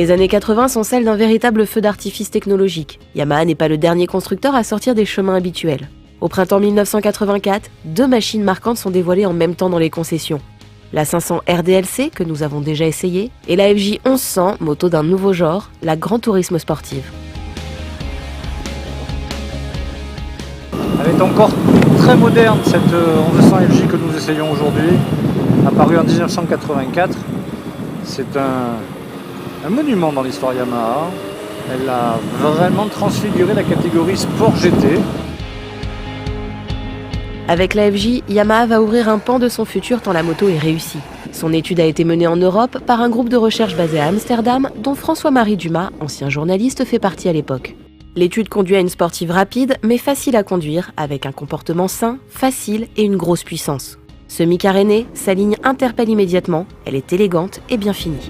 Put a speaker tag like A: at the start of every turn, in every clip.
A: Les années 80 sont celles d'un véritable feu d'artifice technologique. Yamaha n'est pas le dernier constructeur à sortir des chemins habituels. Au printemps 1984, 2 machines marquantes sont dévoilées en même temps dans les concessions. La 500 RDLC, que nous avons déjà essayée, et la FJ1100, moto d'un nouveau genre, la grand tourisme sportive.
B: Elle est encore très moderne, cette 1100 FJ que nous essayons aujourd'hui, apparue en 1984. C'est un monument dans l'histoire Yamaha. Elle a vraiment transfiguré la catégorie sport GT.
A: Avec la FJ, Yamaha va ouvrir un pan de son futur tant la moto est réussie. Son étude a été menée en Europe par un groupe de recherche basé à Amsterdam, dont François-Marie Dumas, ancien journaliste, fait partie à l'époque. L'étude conduit à une sportive rapide, mais facile à conduire, avec un comportement sain, facile et une grosse puissance. Semi-carénée, sa ligne interpelle immédiatement, elle est élégante et bien finie.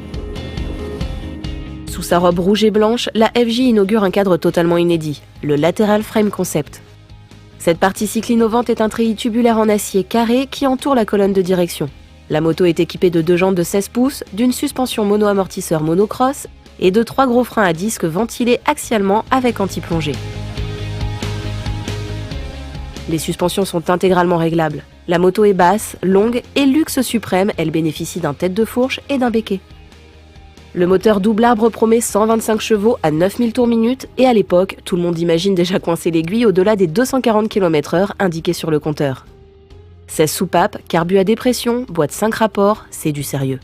A: Sous sa robe rouge et blanche, la FJ inaugure un cadre totalement inédit, le Lateral Frame Concept. Cette partie cycle innovante est un treillis tubulaire en acier carré qui entoure la colonne de direction. La moto est équipée de 2 jantes de 16 pouces, d'une suspension mono-amortisseur monocross et de 3 gros freins à disque ventilés axialement avec anti-plongée. Les suspensions sont intégralement réglables. La moto est basse, longue et luxe suprême, elle bénéficie d'un tête de fourche et d'un béquet. Le moteur double arbre promet 125 chevaux à 9000 tours minute et à l'époque, tout le monde imagine déjà coincer l'aiguille au-delà des 240 km/h indiqués sur le compteur. 16 soupapes, carbu à dépression, boîte 5 rapports, c'est du sérieux.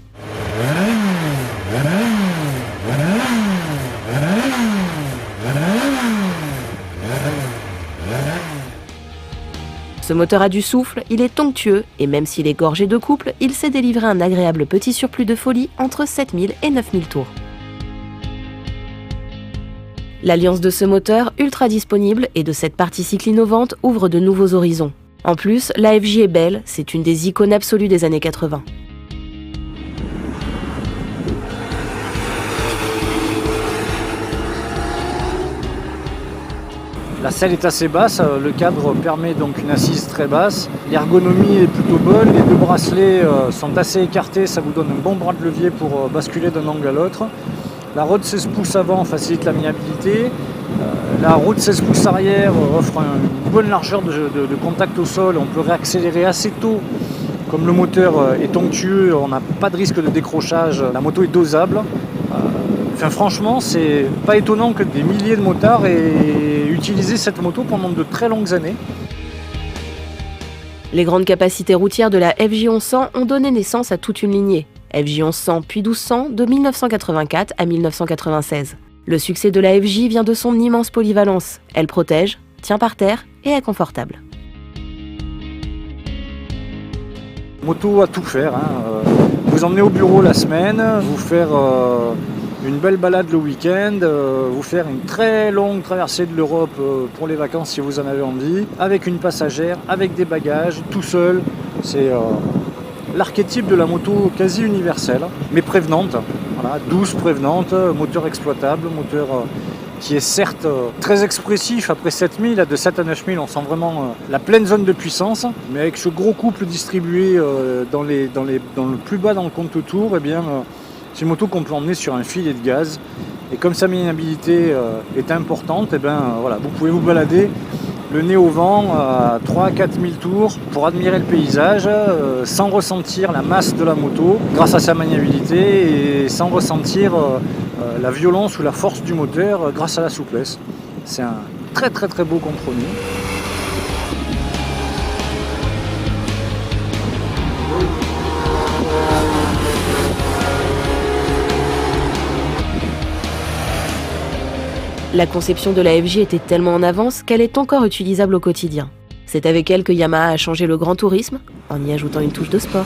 A: Ce moteur a du souffle, il est onctueux et même s'il est gorgé de couple, il sait délivrer un agréable petit surplus de folie entre 7000 et 9000 tours. L'alliance de ce moteur, ultra disponible, et de cette partie cycle innovante ouvre de nouveaux horizons. En plus, la FJ est belle, c'est une des icônes absolues des années 80.
B: La selle est assez basse, le cadre permet donc une assise très basse. L'ergonomie est plutôt bonne, les 2 bracelets sont assez écartés, ça vous donne un bon bras de levier pour basculer d'un angle à l'autre. La roue de 16 pouces avant facilite la maniabilité. La roue de 16 pouces arrière offre une bonne largeur de contact au sol, on peut réaccélérer assez tôt. Comme le moteur est onctueux, on n'a pas de risque de décrochage, la moto est dosable. Franchement, c'est pas étonnant que des milliers de motards aient utilisé cette moto pendant de très longues années.
A: Les grandes capacités routières de la FJ1100 ont donné naissance à toute une lignée. FJ1100 puis 1200 de 1984 à 1996. Le succès de la FJ vient de son immense polyvalence. Elle protège, tient par terre et est confortable.
B: Moto à tout faire, vous emmener au bureau la semaine, vous faire une belle balade le week-end, vous faire une très longue traversée de l'Europe pour les vacances si vous en avez envie, avec une passagère, avec des bagages, tout seul. C'est l'archétype de la moto quasi universelle, mais prévenante, voilà, douce, prévenante, moteur exploitable, moteur qui est certes très expressif. Après 7000, de 7 à 9000, on sent vraiment la pleine zone de puissance, mais avec ce gros couple distribué dans le plus bas dans le compte-tour, eh bien, c'est une moto qu'on peut emmener sur un filet de gaz. Et comme sa maniabilité est importante, eh bien, voilà, vous pouvez vous balader le nez au vent à 3 à 4000 tours pour admirer le paysage sans ressentir la masse de la moto grâce à sa maniabilité et sans ressentir la violence ou la force du moteur grâce à la souplesse. C'est un très très très beau compromis.
A: La conception de la FJ était tellement en avance qu'elle est encore utilisable au quotidien. C'est avec elle que Yamaha a changé le grand tourisme, en y ajoutant une touche de sport.